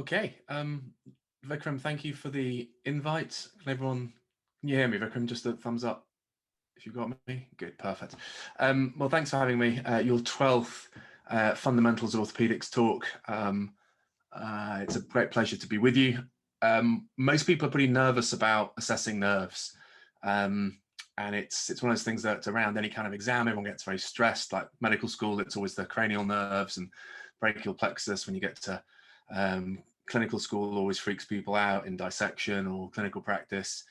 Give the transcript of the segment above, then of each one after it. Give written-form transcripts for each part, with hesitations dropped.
Okay, Vikram, thank you for the invite. Can you hear me, Vikram? Just a thumbs up if you got me. Good, perfect. Well, thanks for having me. Your 12th Fundamentals Orthopaedics talk. It's a great pleasure to be with you. Most people are pretty nervous about assessing nerves. And it's one of those things that's around any kind of exam, everyone gets very stressed. Like medical school, it's always the cranial nerves and brachial plexus. When you get to clinical school, always freaks people out in dissection or clinical practice.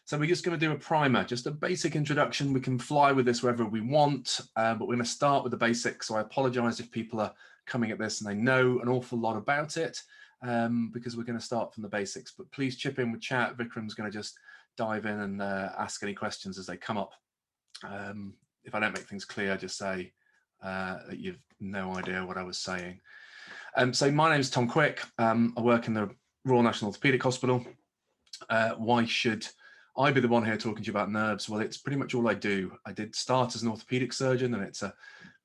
So we're just going to do a primer, just a basic introduction. We can fly with this wherever we want, but we're going to start with the basics. So I apologize if people are coming at this and they know an awful lot about it, because we're going to start from the basics. But please chip in with chat. Vikram's going to just dive in and ask any questions as they come up. If I don't make things clear, just say that you've no idea what I was saying. So my name is Tom Quick. I work in the Royal National Orthopaedic Hospital. Why should I be the one here talking to you about nerves? Well, it's pretty much all I do. I did start as an orthopaedic surgeon, and it's a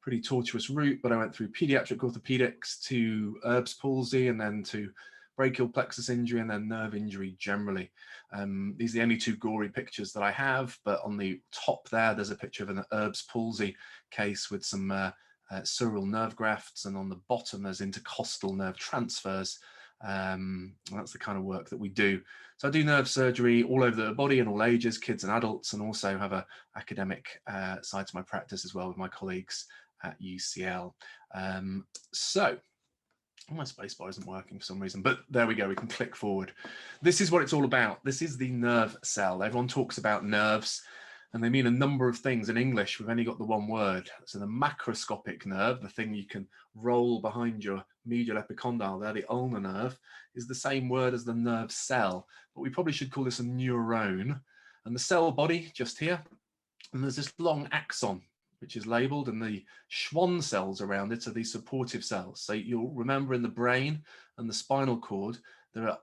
pretty tortuous route, but I went through pediatric orthopedics to Erb's palsy, and then to brachial plexus injury, and then nerve injury generally. These are the only two gory pictures that I have, but on the top there's a picture of an Erb's palsy case with some sural nerve grafts, and on the bottom there's intercostal nerve transfers. That's the kind of work that we do. So I do nerve surgery all over the body and all ages, kids and adults, and also have a academic side to my practice as well with my colleagues at UCL. So my spacebar isn't working for some reason, but there we go, we can click forward. This is what it's all about. This is the nerve cell. Everyone talks about nerves, and they mean a number of things. In English, we've only got the one word. So the macroscopic nerve, the thing you can roll behind your medial epicondyle there, the ulnar nerve, is the same word as the nerve cell, but we probably should call this a neuron. And the cell body, just here, and there's this long axon, which is labeled, and the Schwann cells around it are these supportive cells. So you'll remember in the brain and the spinal cord, there are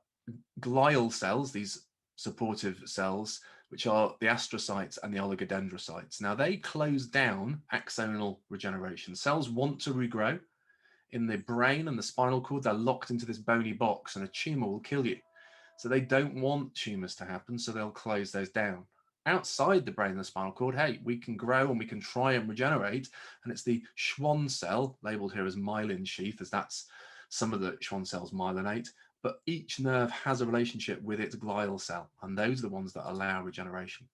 glial cells, these supportive cells, which are the astrocytes and the oligodendrocytes. Now they close down axonal regeneration. Cells want to regrow. In the brain and the spinal cord, they're locked into this bony box, and a tumor will kill you. So they don't want tumors to happen, so they'll close those down. Outside the brain and the spinal cord, hey, we can grow and we can try and regenerate, and it's the Schwann cell, labeled here as myelin sheath, as that's some of the Schwann cells myelinate, but each nerve has a relationship with its glial cell, and those are the ones that allow regeneration.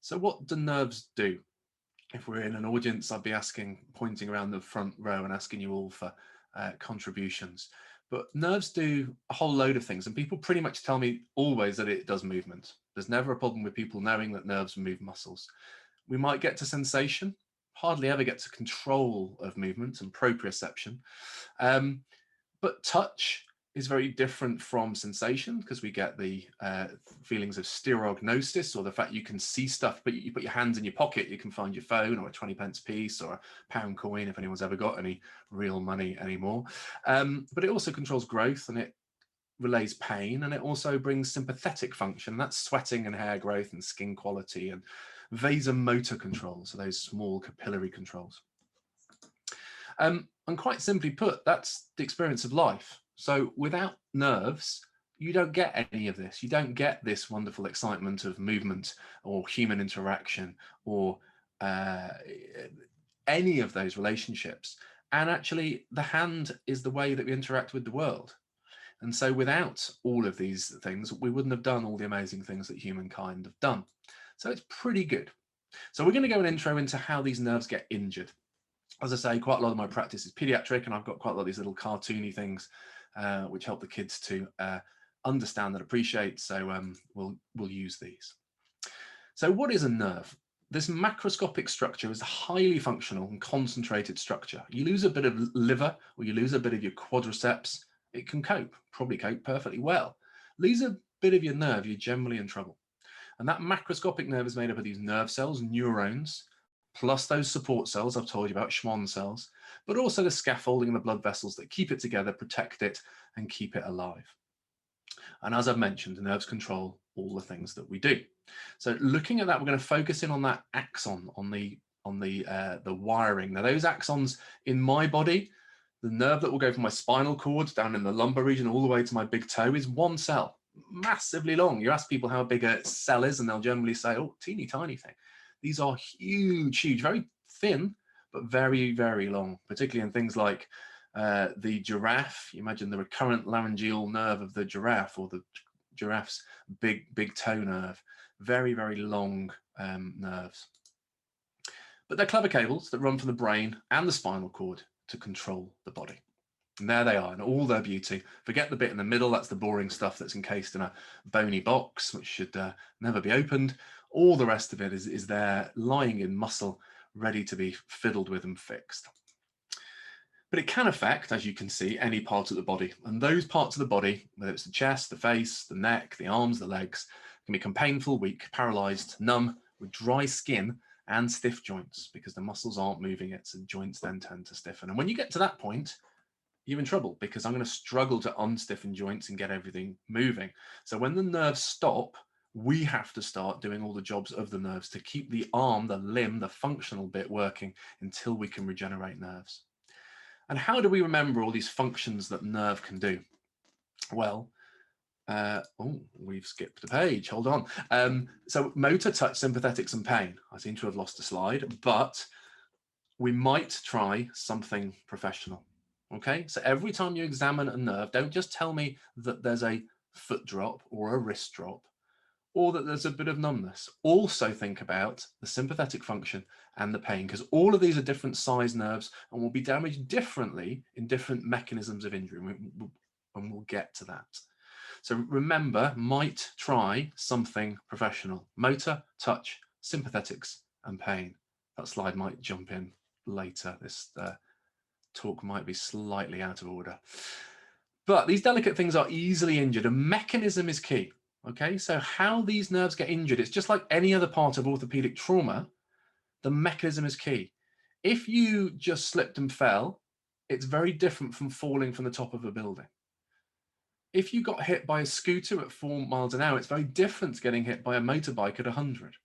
So what do nerves do? If we're in an audience, I'd be pointing around the front row and asking you all for contributions. But nerves do a whole load of things, and people pretty much tell me always that it does movement. There's never a problem with people knowing that nerves move muscles. We might get to sensation, hardly ever get to control of movement and proprioception. But touch is very different from sensation, because we get the feelings of stereognosis, or the fact you can see stuff, but you put your hands in your pocket, you can find your phone or a 20p piece or a pound coin, if anyone's ever got any real money anymore. But it also controls growth, and it relays pain, and it also brings sympathetic function. That's sweating and hair growth and skin quality, and vasomotor control, so those small capillary controls. And quite simply put, that's the experience of life. So without nerves, you don't get any of this. You don't get this wonderful excitement of movement or human interaction or any of those relationships. And actually, the hand is the way that we interact with the world. And so without all of these things, we wouldn't have done all the amazing things that humankind have done. So it's pretty good. So we're going to go an intro into how these nerves get injured. As I say, quite a lot of my practice is pediatric, and I've got quite a lot of these little cartoony things which help the kids to understand and appreciate. So we'll use these. So what is a nerve? This macroscopic structure is a highly functional and concentrated structure. You lose a bit of liver, or you lose a bit of your quadriceps, it can probably cope perfectly well. Lose a bit of your nerve, you're generally in trouble. And that macroscopic nerve is made up of these nerve cells, neurons, plus those support cells I've told you about, Schwann cells, but also the scaffolding and the blood vessels that keep it together, protect it, and keep it alive. And as I've mentioned, the nerves control all the things that we do. So looking at that, we're going to focus in on that axon, on the wiring. Now those axons in my body, The nerve that will go from my spinal cord down in the lumbar region all the way to my big toe is one cell, massively long. You ask people how big a cell is and they'll generally say, oh, teeny tiny thing. These are huge, huge, very thin, but very, very long, particularly in things like the giraffe. You imagine the recurrent laryngeal nerve of the giraffe, or the giraffe's big toe nerve. Very, very long nerves. But they're clever cables that run from the brain and the spinal cord to control the body. And there they are in all their beauty. Forget the bit in the middle, that's the boring stuff that's encased in a bony box, which should never be opened. All the rest of it is there lying in muscle, ready to be fiddled with and fixed. But it can affect, as you can see, any part of the body. And those parts of the body, whether it's the chest, the face, the neck, the arms, the legs, can become painful, weak, paralyzed, numb, with dry skin and stiff joints, because the muscles aren't moving it, so joints then tend to stiffen. And when you get to that point, you're in trouble, because I'm going to struggle to unstiffen joints and get everything moving. So when the nerves stop, we have to start doing all the jobs of the nerves to keep the arm, the limb, the functional bit working until we can regenerate nerves. And how do we remember all these functions that nerve can do? Well, oh, we've skipped a page, hold on. So motor, touch, sympathetics, and pain. I seem to have lost a slide, but we might try something professional. Okay, so every time you examine a nerve, don't just tell me that there's a foot drop or a wrist drop, or that there's a bit of numbness. Also think about the sympathetic function and the pain, because all of these are different size nerves and will be damaged differently in different mechanisms of injury, and we'll get to that. So remember, might try something professional. Motor, touch, sympathetics, and pain. That slide might jump in later. This talk might be slightly out of order. But these delicate things are easily injured, and mechanism is key. Okay, so how these nerves get injured, it's just like any other part of orthopedic trauma, the mechanism is key. If you just slipped and fell, it's very different from falling from the top of a building. If you got hit by a scooter at 4 miles an hour, it's very different to getting hit by a motorbike at 100.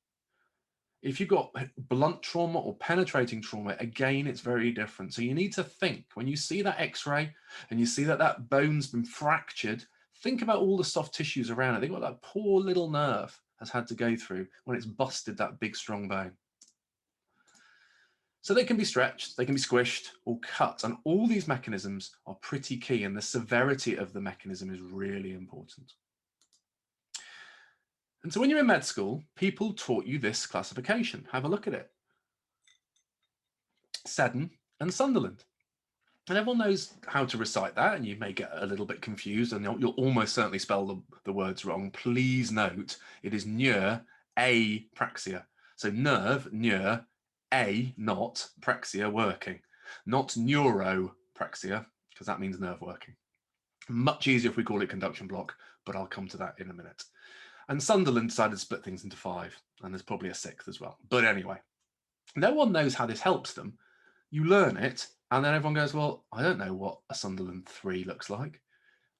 If you got blunt trauma or penetrating trauma, again, it's very different. So you need to think, when you see that x-ray and you see that that bone's been fractured, think about all the soft tissues around it. Think what that poor little nerve has had to go through when it's busted that big, strong bone. So they can be stretched, they can be squished or cut, and all these mechanisms are pretty key, and the severity of the mechanism is really important. And so when you're in med school, people taught you this classification. Have a look at it. Seddon and Sunderland. And everyone knows how to recite that, and you may get a little bit confused, and you'll almost certainly spell the words wrong. Please note, it is neur, a praxia. So nerve, neur, a, not, praxia, working. Not neuropraxia, because that means nerve working. Much easier if we call it conduction block, but I'll come to that in a minute. And Sunderland decided to split things into 5, and there's probably a 6th as well. But anyway, no one knows how this helps them. You learn it, and then everyone goes, well, I don't know what a Sunderland 3 looks like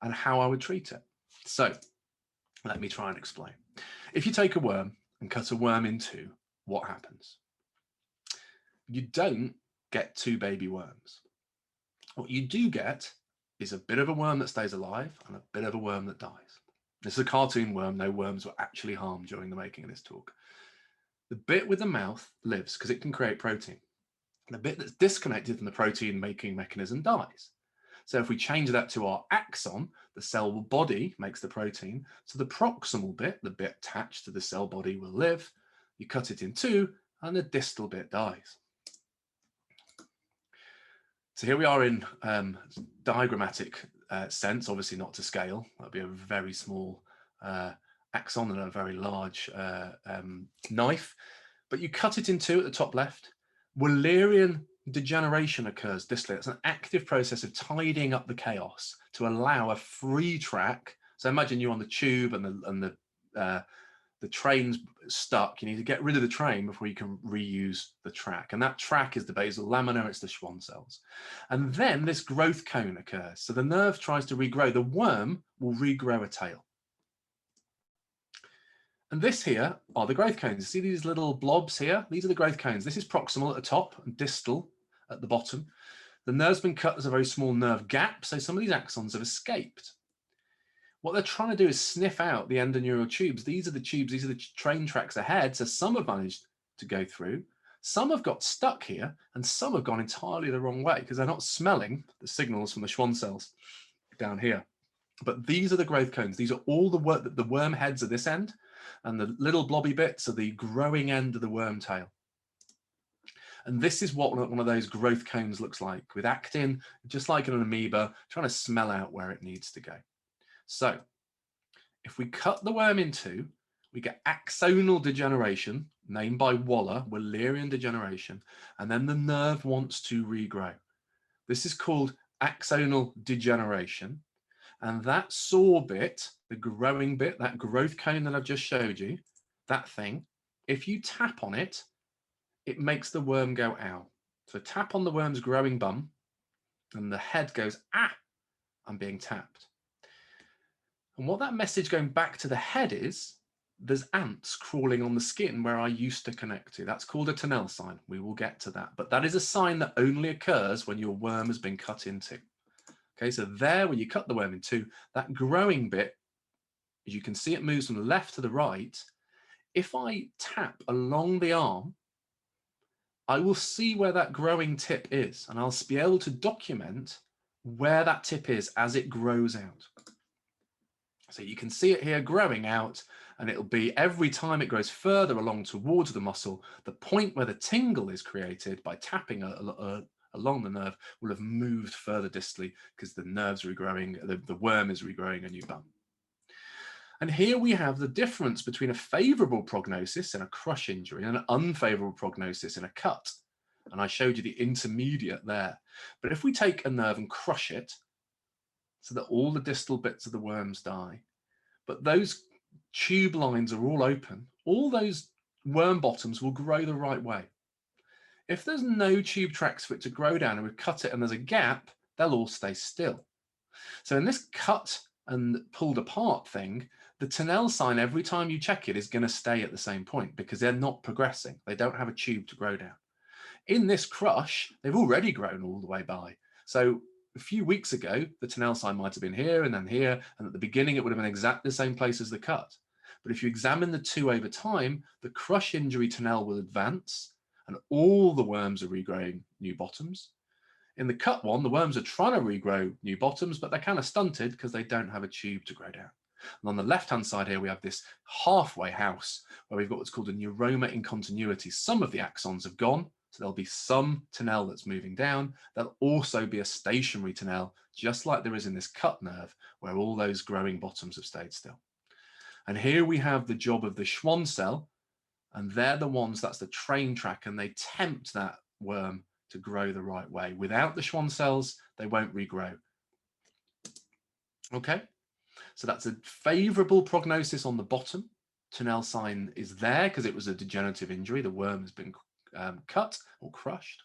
and how I would treat it. So let me try and explain. If you take a worm and cut a worm in 2, what happens? You don't get 2 baby worms. What you do get is a bit of a worm that stays alive and a bit of a worm that dies. This is a cartoon worm. No worms were actually harmed during the making of this talk. The bit with the mouth lives because it can create protein. The bit that's disconnected from the protein making mechanism dies. So if we change that to our axon, the cell body makes the protein. So the proximal bit, the bit attached to the cell body, will live. You cut it in 2 and the distal bit dies. So here we are in diagrammatic sense, obviously not to scale. That'd be a very small axon and a very large knife. But you cut it in 2 at the top left. Wallerian degeneration occurs distally. It's an active process of tidying up the chaos to allow a free track. So imagine you're on the tube and the train's stuck. You need to get rid of the train before you can reuse the track. And that track is the basal lamina, it's the Schwann cells. And then this growth cone occurs. So the nerve tries to regrow. The worm will regrow a tail. And this here are the growth cones. See these little blobs here? These are the growth cones. This is proximal at the top and distal at the bottom. The nerve's been cut as a very small nerve gap, so some of these axons have escaped. What they're trying to do is sniff out the endoneural tubes. These are the tubes, these are the train tracks ahead, so some have managed to go through, some have got stuck here, and some have gone entirely the wrong way because they're not smelling the signals from the Schwann cells down here. But these are the growth cones. These are all the worm heads at this end, and the little blobby bits are the growing end of the worm tail. And this is what one of those growth cones looks like, with actin, just like in an amoeba, trying to smell out where it needs to go. So if we cut the worm in two, we get axonal degeneration, named by Waller, Wallerian degeneration, and then the nerve wants to regrow. This is called axonal degeneration. And that saw bit, the growing bit, that growth cone that I've just showed you, that thing, if you tap on it, it makes the worm go ow. So tap on the worm's growing bum, and the head goes, ah, I'm being tapped. And what that message going back to the head is, there's ants crawling on the skin where I used to connect to. That's called a Tunnell sign. We will get to that. But that is a sign that only occurs when your worm has been cut into. Okay, so there, when you cut the worm in two, that growing bit, as you can see, it moves from the left to the right. If I tap along the arm, I will see where that growing tip is, and I'll be able to document where that tip is as it grows out. So you can see it here growing out, and it'll be every time it grows further along towards the muscle, the point where the tingle is created by tapping along the nerve will have moved further distally because the nerve's regrowing, the worm is regrowing a new bum. And here we have the difference between a favorable prognosis in a crush injury and an unfavorable prognosis in a cut. And I showed you the intermediate there. But if we take a nerve and crush it so that all the distal bits of the worms die, but those tube lines are all open, all those worm bottoms will grow the right way. If there's no tube tracks for it to grow down and we cut it and there's a gap, they'll all stay still. So in this cut and pulled apart thing, the Tunnell sign, every time you check it, is going to stay at the same point because they're not progressing. They don't have a tube to grow down. In this crush, they've already grown all the way by. So a few weeks ago, the Tunnell sign might have been here and then here, and at the beginning it would have been exactly the same place as the cut. But if you examine the two over time, the crush injury Tunnell will advance, and all the worms are regrowing new bottoms. In the cut one, the worms are trying to regrow new bottoms, but they're kind of stunted because they don't have a tube to grow down. And on the left-hand side here, we have this halfway house where we've got what's called a neuroma in continuity. Some of the axons have gone, so there'll be some Tunnell that's moving down. There'll also be a stationary Tunnell, just like there is in this cut nerve, where all those growing bottoms have stayed still. And here we have the job of the Schwann cell, and they're the ones, that's the train track, and they tempt that worm to grow the right way. Without the Schwann cells, they won't regrow. Okay, so that's a favorable prognosis on the bottom. Tunnell sign is there because it was a degenerative injury. The worm has been cut or crushed.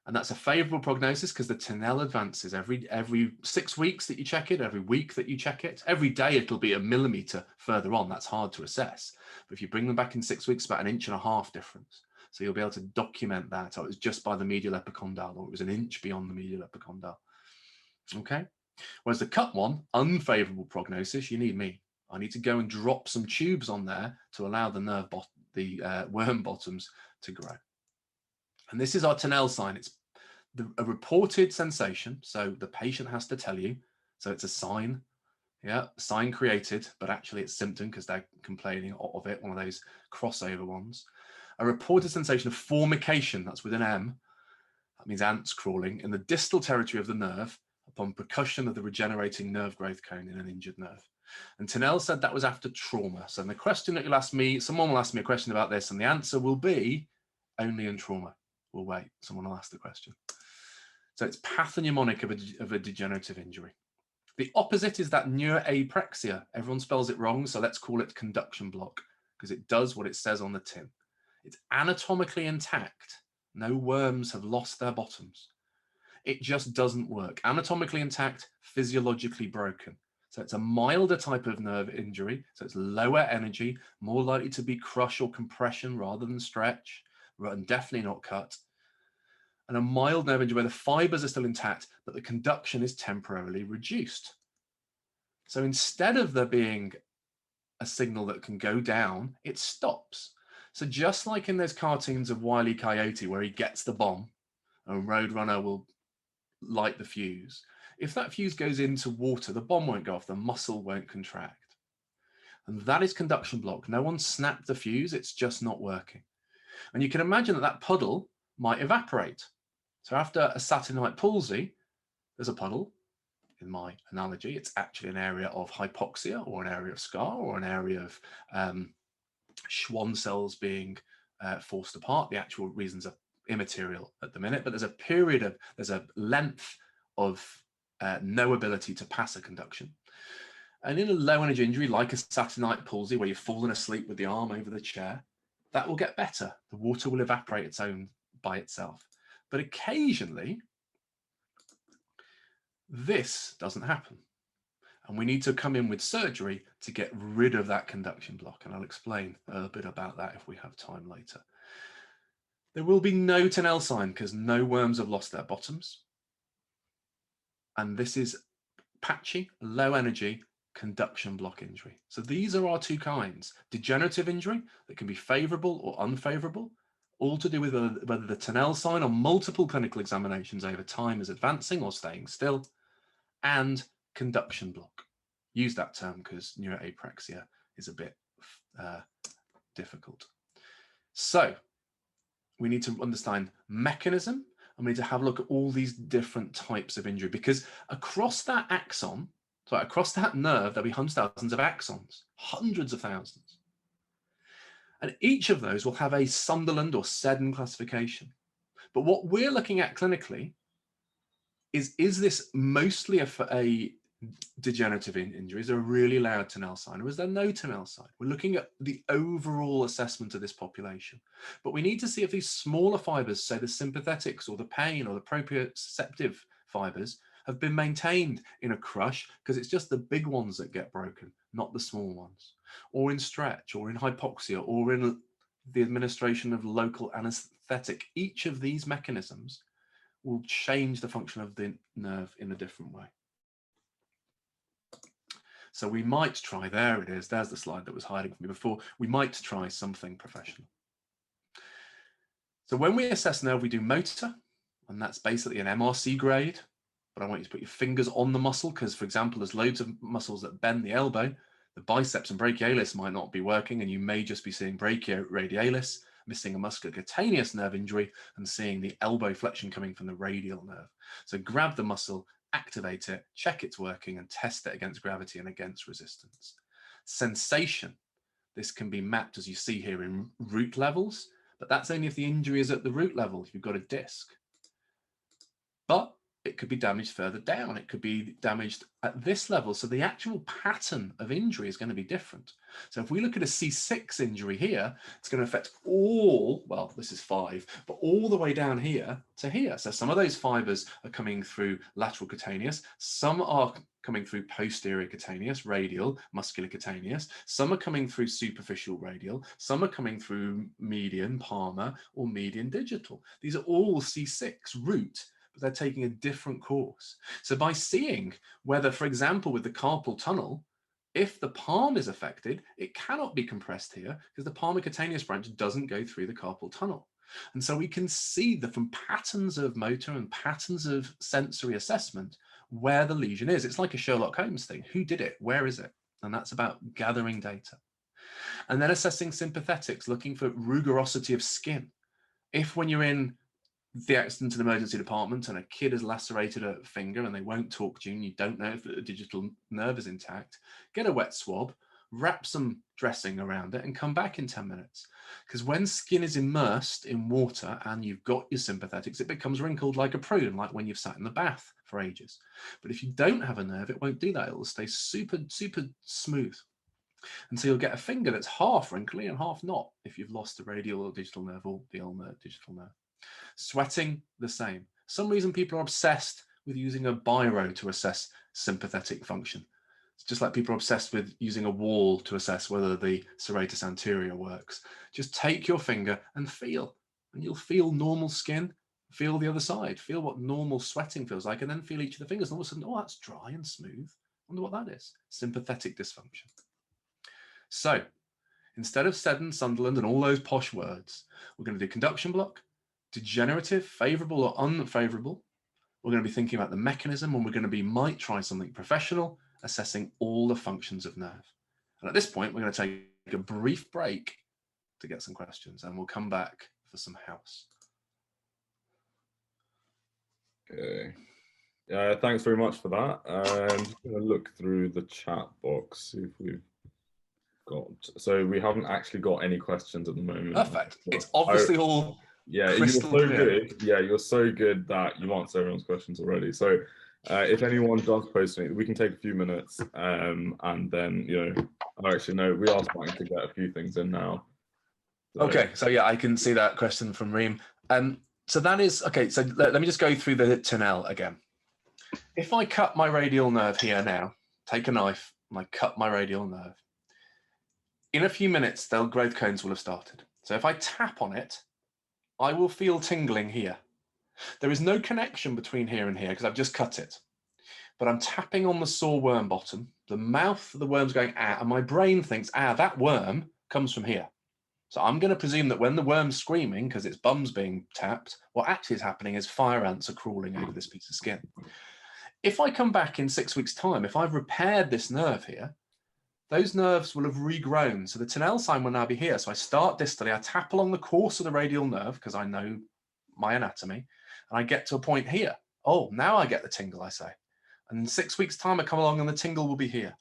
And that's a favorable prognosis because the Tunnell advances every 6 weeks that you check it, every week that you check it. Every day it'll be a millimeter further on. That's hard to assess. But if you bring them back in 6 weeks, about 1.5 inches difference. So you'll be able to document that. Oh, it was just by the medial epicondyle, or it was 1 inch beyond the medial epicondyle. Okay. Whereas the cut one, unfavorable prognosis, you need me. I need to go and drop some tubes on there to allow the worm bottoms to grow. And this is our Tunnell sign. It's a reported sensation. So the patient has to tell you. So it's a sign, yeah, sign created, but actually it's symptom because they're complaining of it, one of those crossover ones. A reported sensation of formication, that's with an M. That means ants crawling in the distal territory of the nerve upon percussion of the regenerating nerve growth cone in an injured nerve. And Tunnell said that was after trauma. So the question that you'll ask me, someone will ask me a question about this, and the answer will be only in trauma. We'll wait, someone will ask the question. So it's pathognomonic of a degenerative injury. The opposite is that neuroaprexia. Everyone spells it wrong, so let's call it conduction block, because it does what it says on the tin. It's anatomically intact. No worms have lost their bottoms. It just doesn't work. Anatomically intact, physiologically broken. So it's a milder type of nerve injury. So it's lower energy, more likely to be crush or compression rather than stretch, and definitely not cut. and a mild nerve injury where the fibers are still intact, but the conduction is temporarily reduced. So instead of there being a signal that can go down, it stops. So just like in those cartoons of Wile E. Coyote where he gets the bomb and Roadrunner will light the fuse, if that fuse goes into water, the bomb won't go off, the muscle won't contract. And that is conduction block. No one snapped the fuse, it's just not working. And you can imagine that that puddle might evaporate. So after a Saturday night palsy, there's a puddle. In my analogy, it's actually an area of hypoxia or an area of scar or an area of Schwann cells being forced apart. The actual reasons are immaterial at the minute, but there's a length of no ability to pass a conduction. And in a low energy injury, like a Saturday night palsy, where you've fallen asleep with the arm over the chair, that will get better. The water will evaporate by itself. But occasionally, this doesn't happen. And we need to come in with surgery to get rid of that conduction block. And I'll explain a bit about that if we have time later. There will be no Tinel sign because no worms have lost their bottoms. And this is patchy, low energy conduction block injury. So these are our two kinds: degenerative injury that can be favorable or unfavorable, all to do with whether the Tinel sign on multiple clinical examinations over time is advancing or staying still, and conduction block. Use that term because neuroapraxia is a bit difficult. So we need to understand mechanism, and we need to have a look at all these different types of injury, because across that axon, so across that nerve, there'll be hundreds of thousands of axons, hundreds of thousands. And each of those will have a Sunderland or Seddon classification. But what we're looking at clinically is this mostly a degenerative injury? Is there a really loud Tinel sign, or is there no Tinel sign? We're looking at the overall assessment of this population. But we need to see if these smaller fibers, say the sympathetics or the pain or the proprioceptive fibers, have been maintained in a crush, because it's just the big ones that get broken, not the small ones, or in stretch, or in hypoxia, or in the administration of local anesthetic. Each of these mechanisms will change the function of the nerve in a different way. So we might try, there it is, there's the slide that was hiding from me before, we might try something professional. So when we assess nerve, we do motor, and that's basically an MRC grade, but I want you to put your fingers on the muscle, because, for example, there's loads of muscles that bend the elbow. The biceps and brachialis might not be working, and you may just be seeing brachioradialis, missing a musculocutaneous nerve injury, and seeing the elbow flexion coming from the radial nerve. So grab the muscle, activate it, check it's working, and test it against gravity and against resistance. Sensation, this can be mapped, as you see here, in root levels, but that's only if the injury is at the root level, if you've got a disc. But it could be damaged further down. It could be damaged at this level. So the actual pattern of injury is going to be different. So if we look at a C6 injury here, it's going to affect all, well, this is 5, but all the way down here to here. So some of those fibers are coming through lateral cutaneous. Some are coming through posterior cutaneous, radial, muscular cutaneous. Some are coming through superficial radial. Some are coming through median, palmar, or median digital. These are all C6 root, but they're taking a different course. So by seeing whether, for example, with the carpal tunnel, if the palm is affected, it cannot be compressed here because the palmar cutaneous branch doesn't go through the carpal tunnel. And so we can see that from patterns of motor and patterns of sensory assessment where the lesion is. It's like a Sherlock Holmes thing. Who did it? Where is it? And that's about gathering data. And then assessing sympathetics, looking for rugerosity of skin. If when you're in the accident and emergency department and a kid has lacerated a finger and they won't talk to you and you don't know if the digital nerve is intact, get a wet swab, wrap some dressing around it and come back in 10 minutes. Because when skin is immersed in water and you've got your sympathetics, it becomes wrinkled like a prune, like when you've sat in the bath for ages. But if you don't have a nerve, it won't do that. It will stay super, super smooth. And so you'll get a finger that's half wrinkly and half not if you've lost the radial or digital nerve or the ulnar digital nerve. Sweating, the same. For some reason people are obsessed with using a biro to assess sympathetic function. It's just like people are obsessed with using a wall to assess whether the serratus anterior works. Just take your finger and feel, and you'll feel normal skin Feel the other side. Feel what normal sweating feels like, and then feel each of the fingers. And all of a sudden, oh, that's dry and smooth. Wonder what that is. Sympathetic dysfunction. So instead of Seddon, Sunderland, and all those posh words, we're going to do conduction block, degenerative, favorable or unfavorable. We're going to be thinking about the mechanism, and we're going to might try something professional, assessing all the functions of nerve. And at this point, we're going to take a brief break to get some questions, and we'll come back for some house. Okay. Thanks very much for that. I'm just going to look through the chat box, see if we've got. So we haven't actually got any questions at the moment. Perfect. It's obviously all crystal you're so clear. good. Yeah, you're so good that you answer everyone's questions already. So if anyone does post anything, we can take a few minutes, and then actually no, we are starting to get a few things in now. So. Okay, so yeah, I can see that question from Reem. So that is okay. So let me just go through the tunnel again. If I cut my radial nerve here now, take a knife and I cut my radial nerve, in a few minutes, the growth cones will have started. So if I tap on it, I will feel tingling here. There is no connection between here and here because I've just cut it. But I'm tapping on the sore worm bottom, the mouth of the worm's going, ah, and my brain thinks, ah, that worm comes from here. So I'm going to presume that when the worm's screaming because its bum's being tapped, what actually is happening is fire ants are crawling over this piece of skin. If I come back in 6 weeks' time, if I've repaired this nerve here, those nerves will have regrown. So the tunnel sign will now be here. So I start distally, I tap along the course of the radial nerve because I know my anatomy, and I get to a point here. Oh, now I get the tingle, I say. And in 6 weeks' time, I come along and the tingle will be here.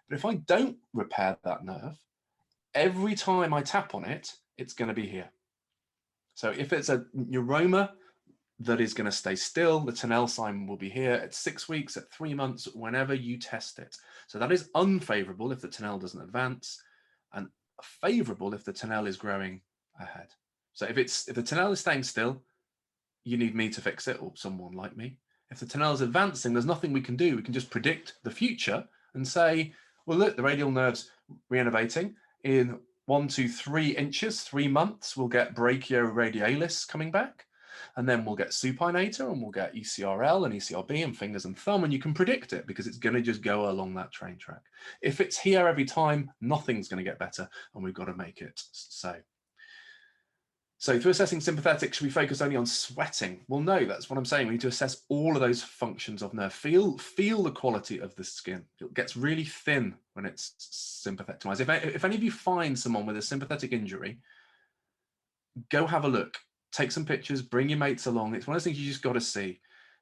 But if I don't repair that nerve, every time I tap on it, it's going to be here. So if it's a neuroma that is going to stay still, the tunnel sign will be here at 6 weeks, at 3 months, whenever you test it. So that is unfavorable if the tunnel doesn't advance, and favorable if the tunnel is growing ahead. So if the tunnel is staying still, you need me to fix it, or someone like me. If the tunnel is advancing, there's nothing we can do. We can just predict the future and say, well, look, the radial nerve's re-innervating. In 1 to 3 inches, 3 months, we'll get brachioradialis coming back. And then we'll get supinator, and we'll get ECRL and ECRB and fingers and thumb, and you can predict it because it's going to just go along that train track. If it's here every time, nothing's going to get better, and we've got to make it so. So through assessing sympathetic, should we focus only on sweating? Well, no, that's what I'm saying. We need to assess all of those functions of nerve. Feel the quality of the skin. It gets really thin when it's sympathetic. If any of you find someone with a sympathetic injury, go have a look. Take some pictures, bring your mates along. It's one of those things you just got to see.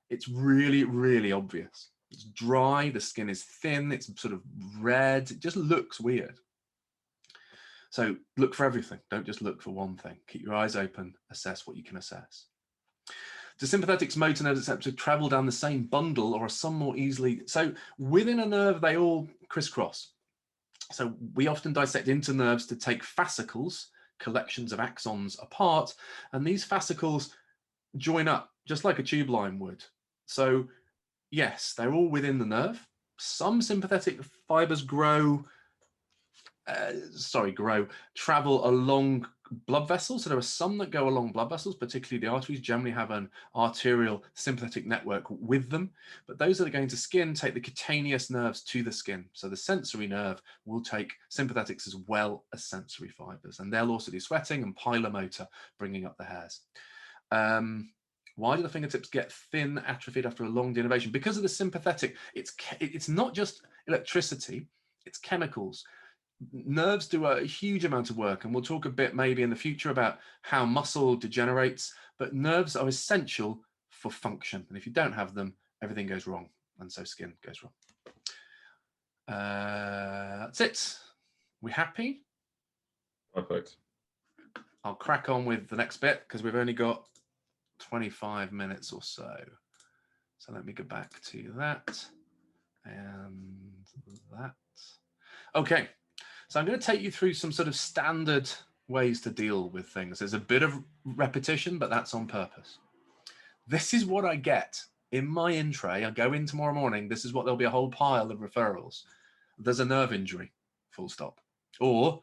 It's really, really obvious. It's dry, the skin is thin, it's sort of red. It just looks weird. So look for everything. Don't just look for one thing. Keep your eyes open, assess what you can assess. Do sympathetics, motor nerves, etc. travel down the same bundle, or are some more easily? So within a nerve, they all crisscross. So we often dissect into nerves to take fascicles, collections of axons apart, and these fascicles join up just like a tube line would. So yes, they're all within the nerve. Some sympathetic fibers travel along blood vessels. So there are some that go along blood vessels, particularly the arteries generally have an arterial sympathetic network with them, but those that are going to skin take the cutaneous nerves to the skin. So the sensory nerve will take sympathetics as well as sensory fibers, and they'll also do sweating and pilomotor, bringing up the hairs. Why do the fingertips get thin, atrophied after a long denervation? Because of the sympathetic. It's not just electricity, it's chemicals. Nerves do a huge amount of work, and we'll talk a bit maybe in the future about how muscle degenerates, but nerves are essential for function. And if you don't have them, everything goes wrong, and so skin goes wrong. That's it. We happy? Perfect. I'll crack on with the next bit because we've only got 25 minutes or so. So let me go back to that and that. Okay. So I'm going to take you through some sort of standard ways to deal with things. There's a bit of repetition, but that's on purpose. This is what I get in my in tray. I go in tomorrow morning. This is what there'll be a whole pile of referrals. There's a nerve injury, full stop. Or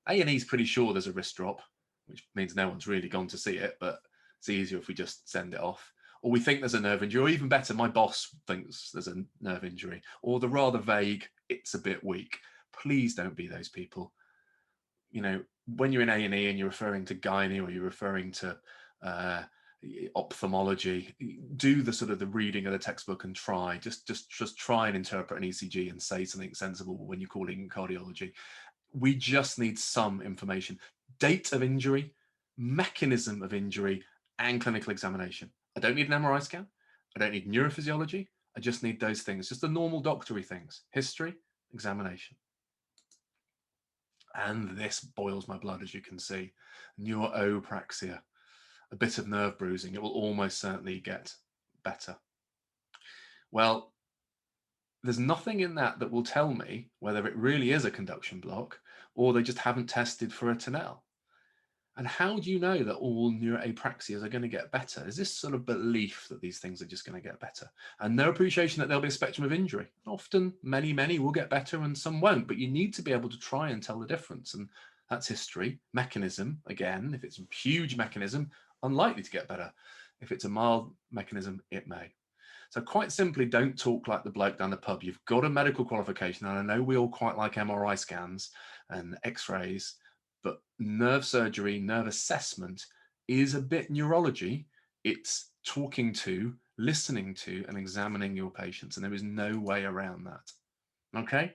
A&E's pretty sure there's a wrist drop, which means no one's really gone to see it, but It's easier if we just send it off. Or we think there's a nerve injury, or even better, my boss thinks there's a nerve injury, or the rather vague, it's a bit weak. Please don't be those people. You know, when you're in A&E and you're referring to gynae, or you're referring to ophthalmology, do the sort of the reading of the textbook and try, just try and interpret an ECG and say something sensible when you're calling cardiology. We just need some information. Date of injury, mechanism of injury, and clinical examination. I don't need an MRI scan. I don't need neurophysiology. I just need those things, just the normal doctory things: history, examination. And this boils my blood, as you can see. Neuropraxia, a bit of nerve bruising. It will almost certainly get better. Well, there's nothing in that that will tell me whether it really is a conduction block or they just haven't tested for a Tinel. And how do you know that all neuroapraxias are going to get better? Is this sort of belief that these things are just going to get better? And no appreciation that there'll be a spectrum of injury. Often, many will get better and some won't, but you need to be able to try and tell the difference. And that's history. Mechanism, again, if it's a huge mechanism, unlikely to get better. If it's a mild mechanism, it may. So quite simply, don't talk like the bloke down the pub. You've got a medical qualification, and I know we all quite like MRI scans and x-rays, but nerve surgery, nerve assessment is a bit neurology. It's talking to, listening to, and examining your patients, and there is no way around that. Okay?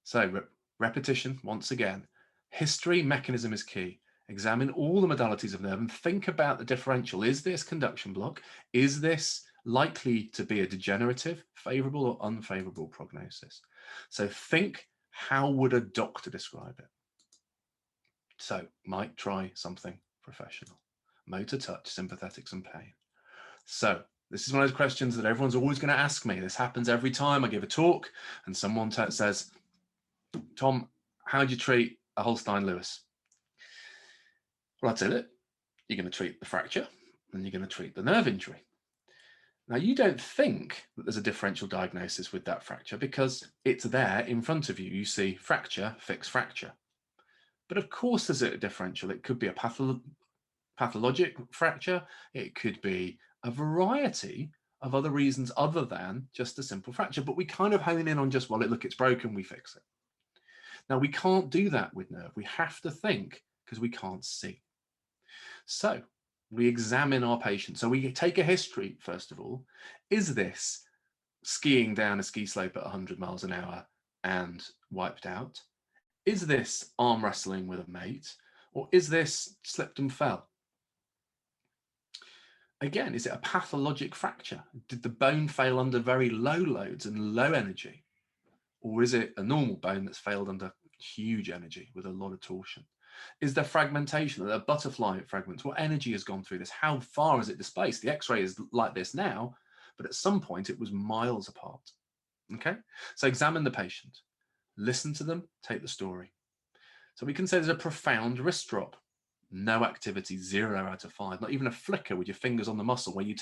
So repetition, once again. History, mechanism is key. Examine all the modalities of nerve and think about the differential. Is this conduction block? Is this likely to be a degenerative, favorable or unfavorable prognosis? So think, how would a doctor describe it? So might try something professional. Motor touch, sympathetics and pain. So this is one of those questions that everyone's always going to ask me. This happens every time I give a talk and someone says, Tom, how do you treat a Holstein Lewis? Well, that's it. You're going to treat the fracture and you're going to treat the nerve injury. Now, you don't think that there's a differential diagnosis with that fracture because it's there in front of you. You see fracture, fix fracture. But of course there's a differential. It could be a pathologic fracture. It could be a variety of other reasons other than just a simple fracture. But we kind of hone in on just, well, look, it's broken, we fix it. Now, we can't do that with nerve. We have to think because we can't see. So we examine our patient. So we take a history, first of all. Is this skiing down a ski slope at 100 miles an hour and wiped out? Is this arm wrestling with a mate? Or is this slipped and fell? Again, is it a pathologic fracture? Did the bone fail under very low loads and low energy? Or is it a normal bone that's failed under huge energy with a lot of torsion? Is there fragmentation? Are there butterfly fragments? What energy has gone through this? How far is it displaced? The X-ray is like this now, but at some point it was miles apart. Okay, so examine the patient, listen to them, take the story. So we can say there's a profound wrist drop. No activity, 0 out of 5. Not even a flicker with your fingers on the muscle where you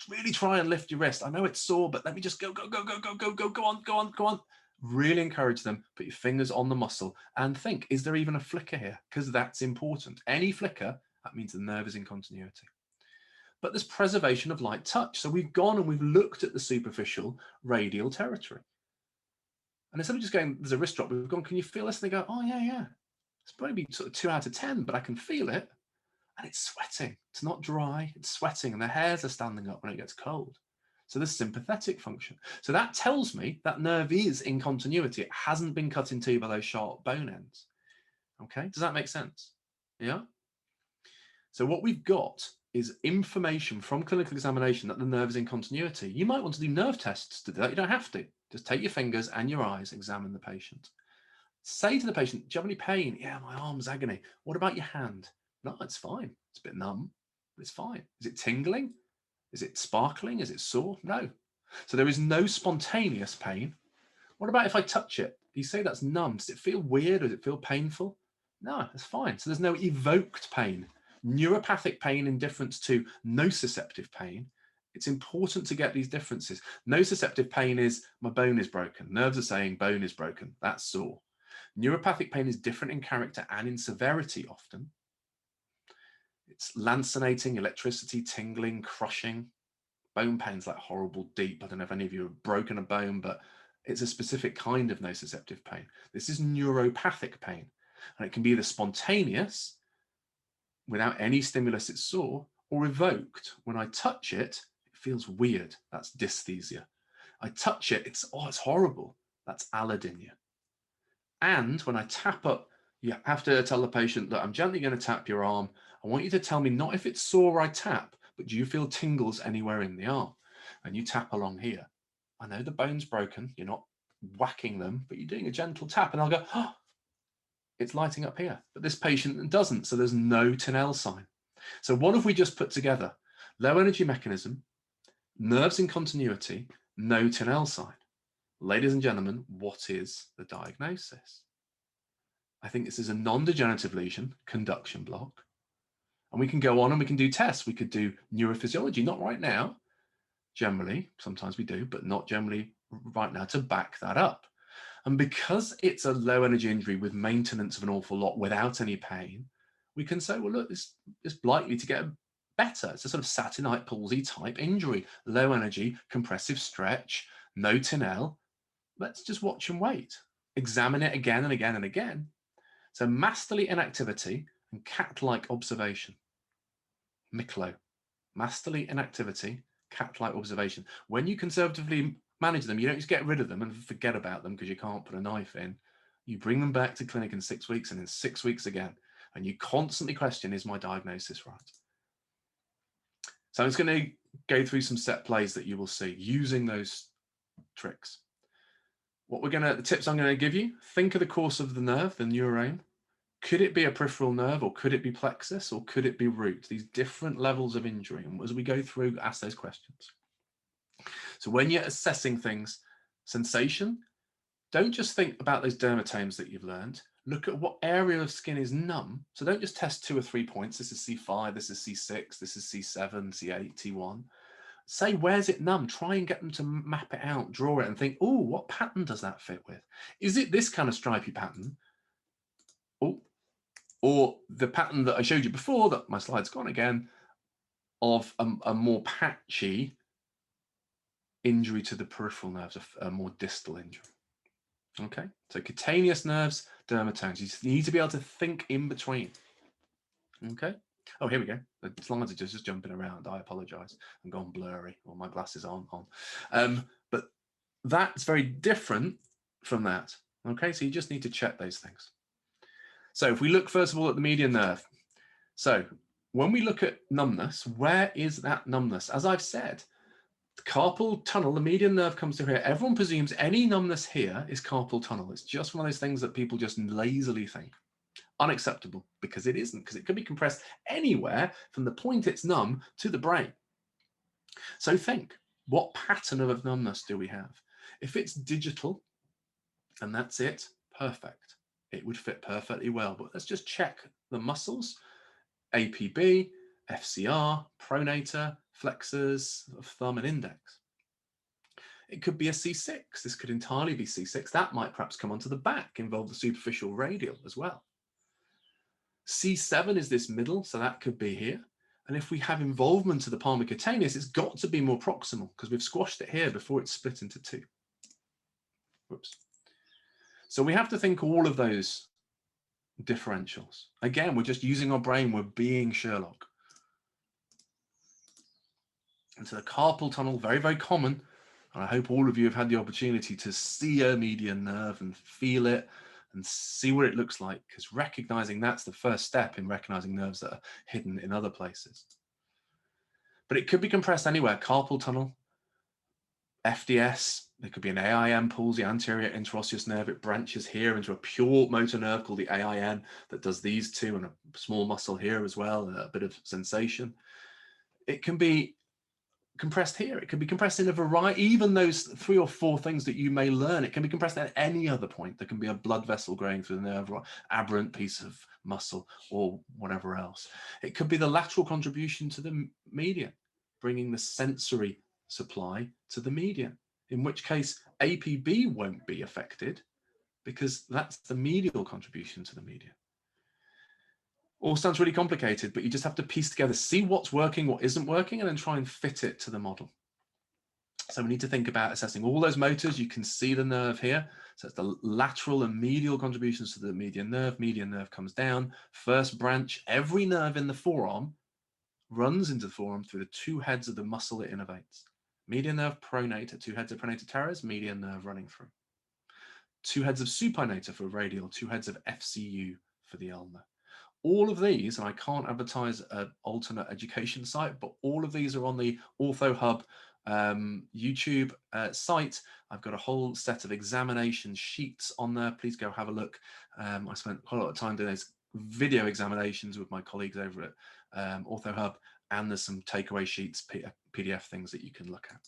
really try and lift your wrist. I know it's sore, but let me just go on. Really encourage them, put your fingers on the muscle and think, is there even a flicker here? Because that's important. Any flicker, that means the nerve is in continuity. But there's preservation of light touch. So we've gone and we've looked at the superficial radial territory. And instead of just going, there's a wrist drop, we've gone, can you feel this? And they go, oh, yeah. It's probably sort of 2 out of 10, but I can feel it. And it's sweating. It's not dry, it's sweating. And the hairs are standing up when it gets cold. So there's sympathetic function. So that tells me that nerve is in continuity. It hasn't been cut in two by those sharp bone ends. Okay, does that make sense? Yeah? So what we've got is information from clinical examination that the nerve is in continuity. You might want to do nerve tests to do that. You don't have to. Just take your fingers and your eyes, examine the patient. Say to the patient, do you have any pain? Yeah, my arm's agony. What about your hand? No, it's fine. It's a bit numb, but it's fine. Is it tingling? Is it sparkling? Is it sore? No. So there is no spontaneous pain. What about if I touch it? You say that's numb. Does it feel weird? Does it feel painful? No, that's fine. So there's no evoked pain. Neuropathic pain in difference to nociceptive pain. It's important to get these differences. Nociceptive pain is my bone is broken. Nerves are saying bone is broken. That's sore. Neuropathic pain is different in character and in severity often. It's lancinating, electricity, tingling, crushing. Bone pain's like horrible deep. I don't know if any of you have broken a bone, but it's a specific kind of nociceptive pain. This is neuropathic pain, and it can be either spontaneous, without any stimulus it saw, or evoked. When I touch it, it feels weird. That's dysesthesia. I touch it, it's horrible. That's allodynia. And when I tap up, you have to tell the patient that I'm gently going to tap your arm. I want you to tell me not if it's sore I tap, but do you feel tingles anywhere in the arm? And you tap along here. I know the bone's broken. You're not whacking them, but you're doing a gentle tap. And I'll go, oh, it's lighting up here. But this patient doesn't. So there's no Tinel sign. So what have we just put together? Low energy mechanism, nerves in continuity, no Tinel sign. Ladies and gentlemen, what is the diagnosis? I think this is a non-degenerative lesion, conduction block. And we can go on and we can do tests. We could do neurophysiology, not right now, generally. Sometimes we do, but not generally right now, to back that up. And because it's a low energy injury with maintenance of an awful lot without any pain, we can say, well, look, this is likely to get better. It's a sort of Saturday night palsy type injury, low energy, compressive stretch, no Tinel. Let's just watch and wait. Examine it again and again and again. So masterly inactivity and cat-like observation. Miklo. Masterly inactivity, cat-like observation. When you conservatively manage them, you don't just get rid of them and forget about them because you can't put a knife in. You bring them back to clinic in 6 weeks and in 6 weeks again. And you constantly question, is my diagnosis right? So I'm just going to go through some set plays that you will see using those tricks. The tips I'm going to give you, think of the course of the nerve, the neurone. Could it be a peripheral nerve, or could it be plexus, or could it be root? These different levels of injury. And as we go through, ask those questions. So when you're assessing things, sensation, don't just think about those dermatomes that you've learned. Look at what area of skin is numb. So don't just test 2 or 3 points. This is C5, this is C6, this is C7, C8, T1. Say, where's it numb? Try and get them to map it out, draw it, and think, oh, what pattern does that fit with? Is it this kind of stripy pattern? Oh, or the pattern that I showed you before, that my slide's gone again, of a more patchy injury to the peripheral nerves, a more distal injury. Okay, so cutaneous nerves, dermatomes. You need to be able to think in between. Okay. Oh, here we go. The slides are just jumping around. I apologize. I'm gone blurry, or my glasses aren't on. But that's very different from that. Okay, so you just need to check those things. So if we look first of all at the median nerve. So when we look at numbness, where is that numbness? As I've said, the carpal tunnel, the median nerve comes through here. Everyone presumes any numbness here is carpal tunnel. It's just one of those things that people just lazily think. Unacceptable, because it isn't, because it could be compressed anywhere from the point it's numb to the brain. So think, what pattern of numbness do we have? If it's digital and that's it, perfect. It would fit perfectly well, but let's just check the muscles, APB, FCR, pronator, flexors of thumb and index. It could be a C6. This could entirely be C6. That might perhaps come onto the back, involve the superficial radial as well. C7 is this middle, so that could be here. And if we have involvement to the palmar cutaneous, it's got to be more proximal because we've squashed it here before it's split into 2. Whoops. So we have to think all of those differentials. Again, we're just using our brain. We're being Sherlock. And so the carpal tunnel, very, very common. And I hope all of you have had the opportunity to see a median nerve and feel it and see what it looks like, because recognizing that's the first step in recognizing nerves that are hidden in other places. But it could be compressed anywhere. Carpal tunnel, FDS, there could be an AIN palsy, anterior interosseous nerve. It branches here into a pure motor nerve called the AIN that does these two, and a small muscle here as well, a bit of sensation. It can be compressed here. It can be compressed in a variety, even those 3 or 4 things that you may learn. It can be compressed at any other point. There can be a blood vessel going through the nerve, or aberrant piece of muscle, or whatever else. It could be the lateral contribution to the median, bringing the sensory supply to the median, in which case APB won't be affected because that's the medial contribution to the median. All sounds really complicated, but you just have to piece together, see what's working, what isn't working, and then try and fit it to the model. So we need to think about assessing all those motors. You can see the nerve here. So it's the lateral and medial contributions to the median nerve. Median nerve comes down. First branch, every nerve in the forearm runs into the forearm through the two heads of the muscle it innervates. Median nerve pronator, two heads of pronator teres, median nerve running through. Two heads of supinator for radial, two heads of FCU for the ulnar. All of these, and I can't advertise an alternate education site, but all of these are on the OrthoHub YouTube site. I've got a whole set of examination sheets on there. Please go have a look. I spent quite a lot of time doing those video examinations with my colleagues over at OrthoHub, and there's some takeaway sheets, PDF things that you can look at.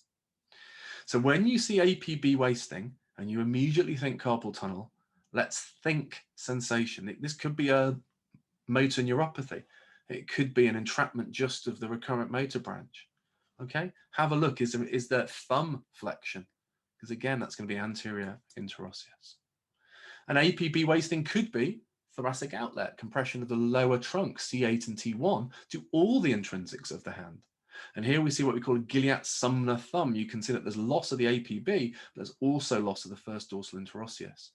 So when you see APB wasting and you immediately think carpal tunnel, let's think sensation. This could be a motor neuropathy. It could be an entrapment just of the recurrent motor branch. Okay, have a look. Is there thumb flexion? Because again, that's going to be anterior interosseous. An APB wasting could be thoracic outlet, compression of the lower trunk, C8 and T1, to all the intrinsics of the hand. And here we see what we call a Gilyat-Sumner thumb. You can see that there's loss of the APB, but there's also loss of the first dorsal interosseous,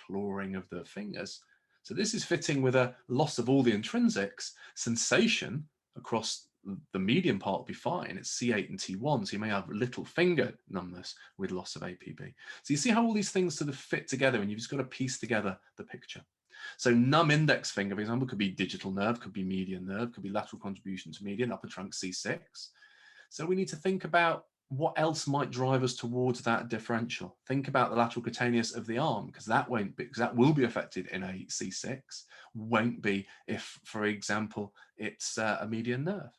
clawing of the fingers. So this is fitting with a loss of all the intrinsics. Sensation across the median part will be fine. It's C8 and T1, so you may have little finger numbness with loss of APB. So you see how all these things sort of fit together, and you've just got to piece together the picture. So numb index finger, for example, could be digital nerve, could be median nerve, could be lateral contribution to median, upper trunk C6. So we need to think about what else might drive us towards that differential. Think about the lateral cutaneous of the arm, because that won't be, because that will be affected in a C6, won't be if, for example, it's a median nerve.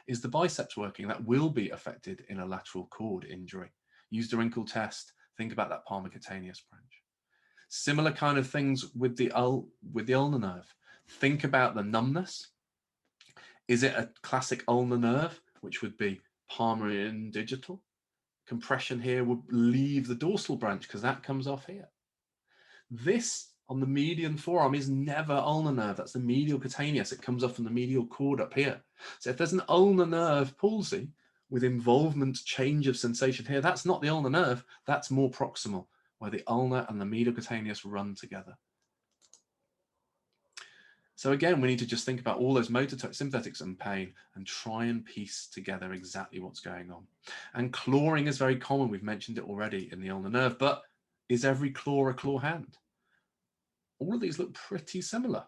Is the biceps working? That will be affected in a lateral cord injury. Use the wrinkle test, think about that palmar cutaneous branch. Similar kind of things with the ulnar nerve. Think about the numbness. Is it a classic ulnar nerve, which would be palmar and digital? Compression here would leave the dorsal branch because that comes off here. This on the median forearm is never ulnar nerve. That's the medial cutaneous. It comes off from the medial cord up here. So if there's an ulnar nerve palsy with involvement, change of sensation here, that's not the ulnar nerve. That's more proximal, where the ulnar and the medial cutaneous run together. So again, we need to just think about all those motor sympathetics and pain and try and piece together exactly what's going on. And clawing is very common. We've mentioned it already in the ulnar nerve, but is every claw a claw hand? All of these look pretty similar.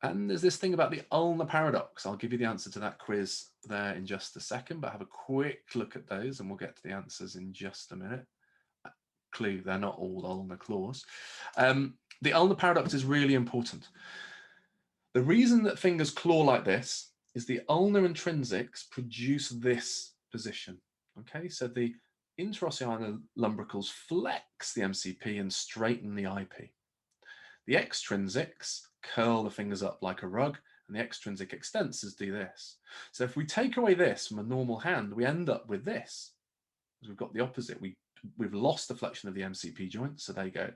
And there's this thing about the ulnar paradox. I'll give you the answer to that quiz there in just a second, but have a quick look at those and we'll get to the answers in just a minute. Clue, they're not all ulnar claws. The ulnar paradox is really important. The reason that fingers claw like this is the ulnar intrinsics produce this position. Okay, so the interosseinar lumbricals flex the MCP and straighten the IP. The extrinsics curl the fingers up like a rug, and the extrinsic extensors do this. So if we take away this from a normal hand, we end up with this. We've got the opposite. We've lost the flexion of the MCP joint, so they go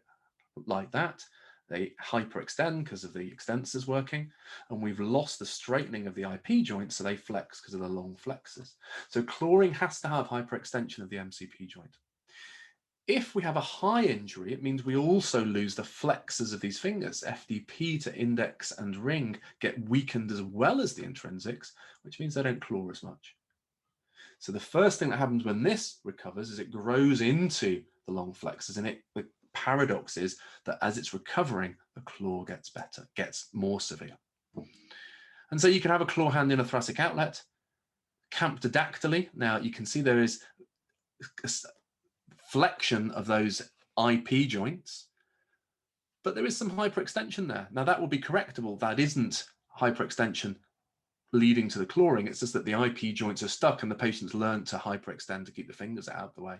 like that. They hyperextend because of the extensors working, and we've lost the straightening of the IP joint, so they flex because of the long flexors. So clawing has to have hyperextension of the MCP joint. If we have a high injury, it means we also lose the flexors of these fingers. FDP to index and ring get weakened as well as the intrinsics, which means they don't claw as much. So the first thing that happens when this recovers is it grows into the long flexors, and the paradox is that as it's recovering, the claw gets better, gets more severe. And so you can have a claw hand in a thoracic outlet, camptodactyly. Now you can see there is a flexion of those IP joints, but there is some hyperextension there. Now that will be correctable. That isn't hyperextension leading to the clawing. It's just that the IP joints are stuck and the patient's learned to hyperextend to keep the fingers out of the way.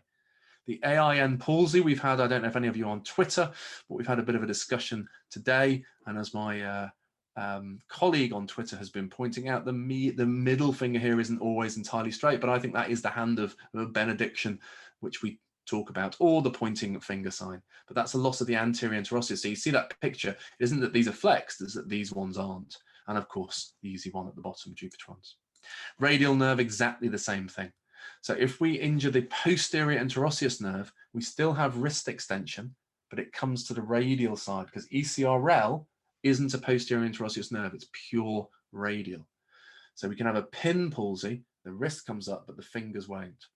The AIN palsy we've had, I don't know if any of you are on Twitter, but we've had a bit of a discussion today. And as my colleague on Twitter has been pointing out, the middle finger here isn't always entirely straight, but I think that is the hand of benediction, which we talk about, or the pointing finger sign, but that's a loss of the anterior interosseous. So you see that picture, it isn't that these are flexed, it's that these ones aren't. And of course, the easy one at the bottom, Jupitrons. Radial nerve, exactly the same thing. So if we injure the posterior interosseous nerve, we still have wrist extension, but it comes to the radial side because ECRL isn't a posterior interosseous nerve, it's pure radial. So we can have a pin palsy, the wrist comes up, but the fingers won't.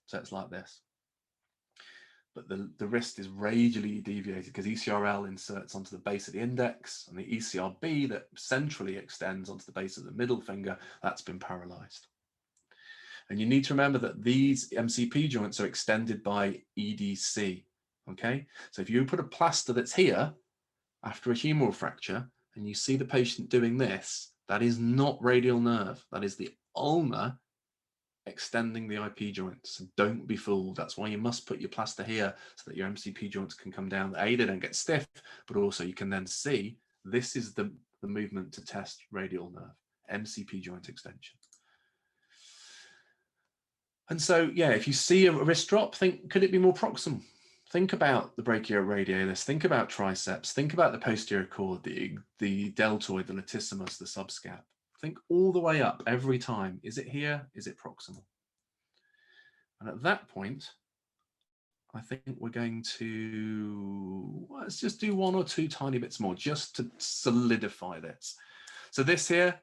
So it's like this. But the wrist is radially deviated because ECRL inserts onto the base of the index, and the ECRB that centrally extends onto the base of the middle finger, that's been paralyzed. And you need to remember that these MCP joints are extended by EDC, okay? So if you put a plaster that's here after a humeral fracture, and you see the patient doing this, that is not radial nerve, that is the ulnar extending the IP joints. So don't be fooled. That's why you must put your plaster here so that your MCP joints can come down. A, they don't get stiff, but also you can then see this is the movement to test radial nerve, MCP joint extension. And so, yeah, if you see a wrist drop, think, could it be more proximal? Think about the brachioradialis, think about triceps, think about the posterior cord, the deltoid, the latissimus, the subscap. Think all the way up every time. Is it here? Is it proximal? And at that point, I think we're going to, let's just do one or two tiny bits more just to solidify this. So this here,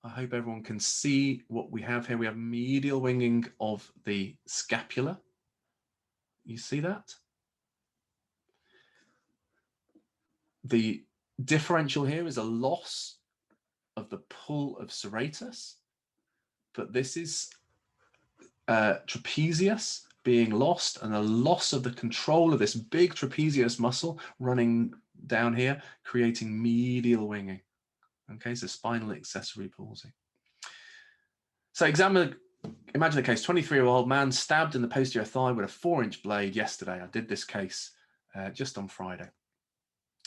I hope everyone can see what we have here. We have medial winging of the scapula. You see that? The differential here is a loss of the pull of serratus, but this is trapezius being lost, and a loss of the control of this big trapezius muscle running down here, creating medial winging. Okay, so spinal accessory palsy. So imagine the case, 23-year-old man stabbed in the posterior thigh with a 4-inch blade yesterday. I did this case just on Friday.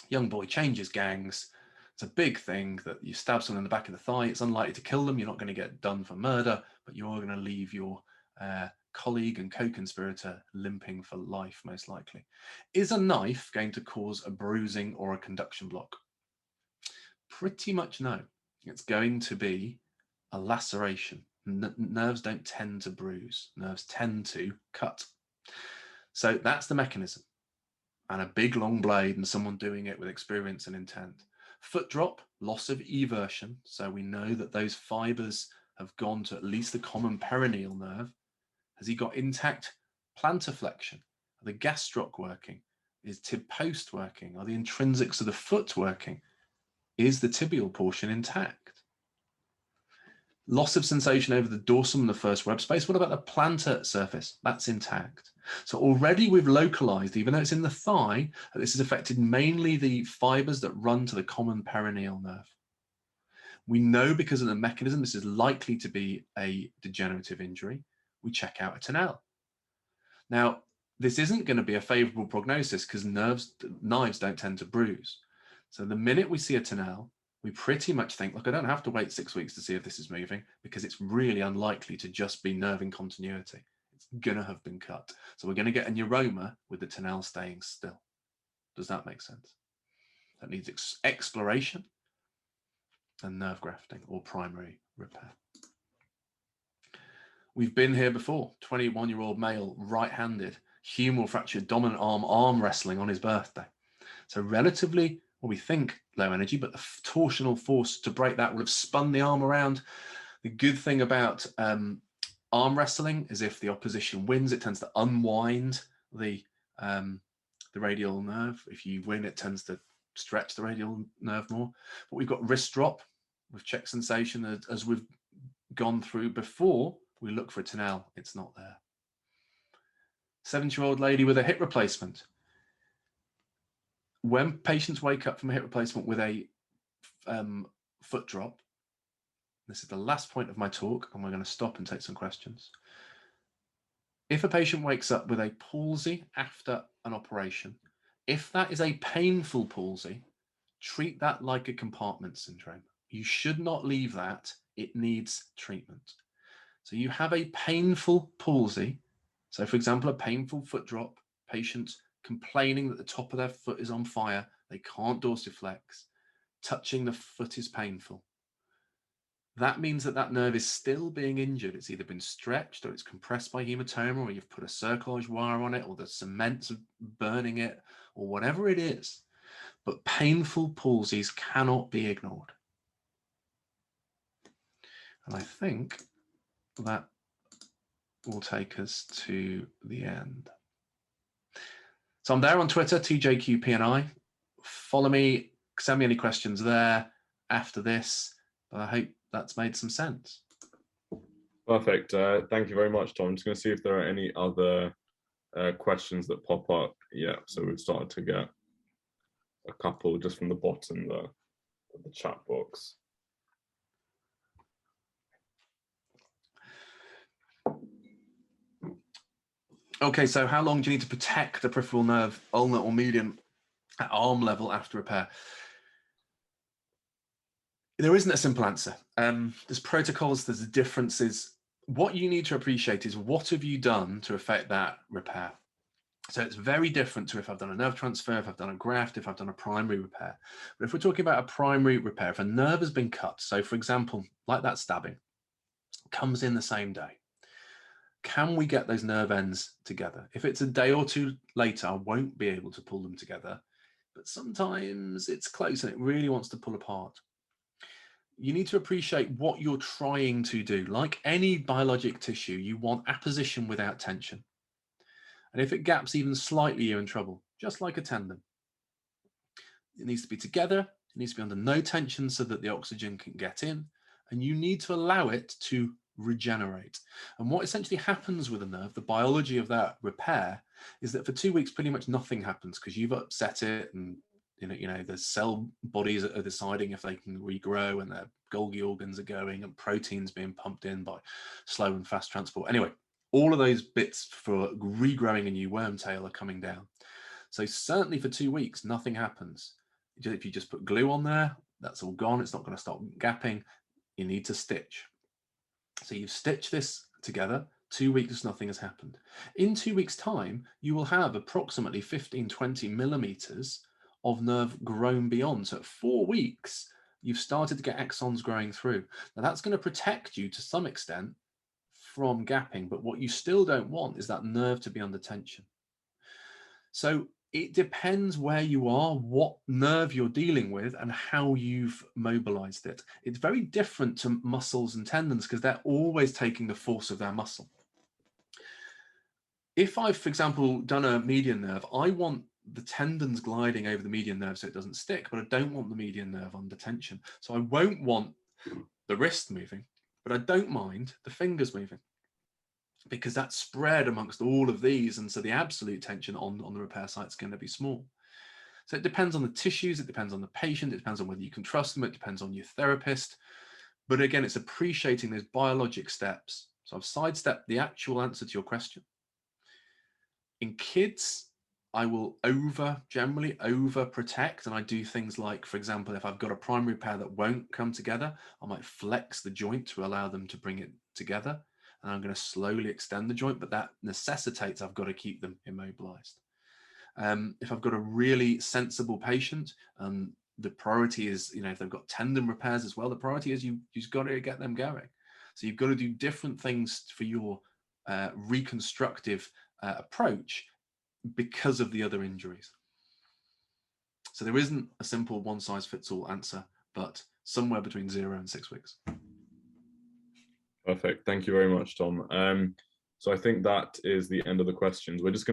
Young boy changes gangs. It's a big thing that you stab someone in the back of the thigh. It's unlikely to kill them. You're not going to get done for murder, but you're going to leave your colleague and co-conspirator limping for life, most likely. Is a knife going to cause a bruising or a conduction block? Pretty much no. It's going to be a laceration. Nerves don't tend to bruise. Nerves tend to cut. So that's the mechanism. And a big long blade and someone doing it with experience and intent. Foot drop, loss of eversion. So we know that those fibers have gone to at least the common perineal nerve. Has he got intact plantar flexion? Are the gastroc working? Is tib post working? Are the intrinsics of the foot working? Is the tibial portion intact? Loss of sensation over the dorsum and the first web space. What about the plantar surface? That's intact. So already we've localized, even though it's in the thigh, that this has affected mainly the fibers that run to the common perineal nerve. We know because of the mechanism this is likely to be a degenerative injury. We check out a Tenelle. Now, this isn't going to be a favorable prognosis because knives don't tend to bruise. So the minute we see a Tenelle, we pretty much think, look, I don't have to wait 6 weeks to see if this is moving because it's really unlikely to just be nerve incontinuity. It's going to have been cut. So we're going to get a neuroma with the Tenelle staying still. Does that make sense? That needs exploration and nerve grafting or primary repair. We've been here before, 21-year-old male, right-handed, humeral fractured dominant arm wrestling on his birthday. So relatively, well, we think low energy, but the torsional force to break that would have spun the arm around. The good thing about arm wrestling is if the opposition wins, it tends to unwind the radial nerve. If you win, it tends to stretch the radial nerve more. But we've got wrist drop with check sensation as we've gone through before. We look for a Tenelle, it's not there. 70-year-old lady with a hip replacement. When patients wake up from a hip replacement with a foot drop, this is the last point of my talk, and we're going to stop and take some questions. If a patient wakes up with a palsy after an operation, if that is a painful palsy, treat that like a compartment syndrome. You should not leave that. It needs treatment. So you have a painful palsy, So for example, a painful foot drop, patient complaining that the top of their foot is on fire, they can't dorsiflex, touching the foot is painful. That means that that nerve is still being injured. It's either been stretched or it's compressed by hematoma, or you've put a cerclage wire on it, or the cement's burning it, or whatever it is. But painful palsies cannot be ignored. And I think that will take us to the end. So I'm there on Twitter, TJQPNI. Follow me, send me any questions there after this. But I hope that's made some sense. Perfect. Thank you very much, Tom. I'm just going to see if there are any other questions that pop up. Yeah, so we've started to get a couple just from the bottom there of the chat box. Okay, so how long do you need to protect the peripheral nerve, ulnar or median, at arm level after repair? There isn't a simple answer. There's protocols, there's differences. What you need to appreciate is what have you done to affect that repair? So it's very different to if I've done a nerve transfer, if I've done a graft, if I've done a primary repair. But if we're talking about a primary repair, if a nerve has been cut, so for example, like that stabbing, comes in the same day, can we get those nerve ends together? If it's a day or two later, I won't be able to pull them together, but sometimes it's close and it really wants to pull apart. You need to appreciate what you're trying to do. Like any biologic tissue, you want apposition without tension. And if it gaps even slightly, you're in trouble, just like a tendon. It needs to be together, it needs to be under no tension so that the oxygen can get in, and you need to allow it to regenerate. And what essentially happens with a nerve, the biology of that repair, is that for 2 weeks, pretty much nothing happens because you've upset it, and the cell bodies are deciding if they can regrow, and their Golgi organs are going, and proteins being pumped in by slow and fast transport. Anyway, all of those bits for regrowing a new worm tail are coming down. So certainly for 2 weeks, nothing happens. If you just put glue on there, that's all gone. It's not going to stop gapping. You need to stitch. So you've stitched this together. 2 weeks, nothing has happened. In 2 weeks' time, you will have approximately 15-20 millimeters of nerve grown beyond. So at 4 weeks, you've started to get axons growing through. Now that's going to protect you to some extent from gapping, but what you still don't want is that nerve to be under tension. So it depends where you are, what nerve you're dealing with, and how you've mobilized it. It's very different to muscles and tendons because they're always taking the force of their muscle. If I've, for example, done a median nerve, I want the tendons gliding over the median nerve so it doesn't stick, but I don't want the median nerve under tension. So I won't want the wrist moving, but I don't mind the fingers moving, because that's spread amongst all of these, and so the absolute tension on the repair site is going to be small. So it depends on the tissues, it depends on the patient, it depends on whether you can trust them, it depends on your therapist. But again, it's appreciating those biologic steps. So I've sidestepped the actual answer to your question. In kids, I will generally over protect, and I do things like, for example, if I've got a primary repair that won't come together, I might flex the joint to allow them to bring it together. And I'm going to slowly extend the joint, but that necessitates I've got to keep them immobilized. If I've got a really sensible patient, the priority is, if they've got tendon repairs as well, the priority is you've got to get them going. So you've got to do different things for your reconstructive approach because of the other injuries. So there isn't a simple one-size-fits-all answer, but somewhere between 0 and 6 weeks. Perfect. Thank you very much, Tom. So I think that is the end of the questions. We're just going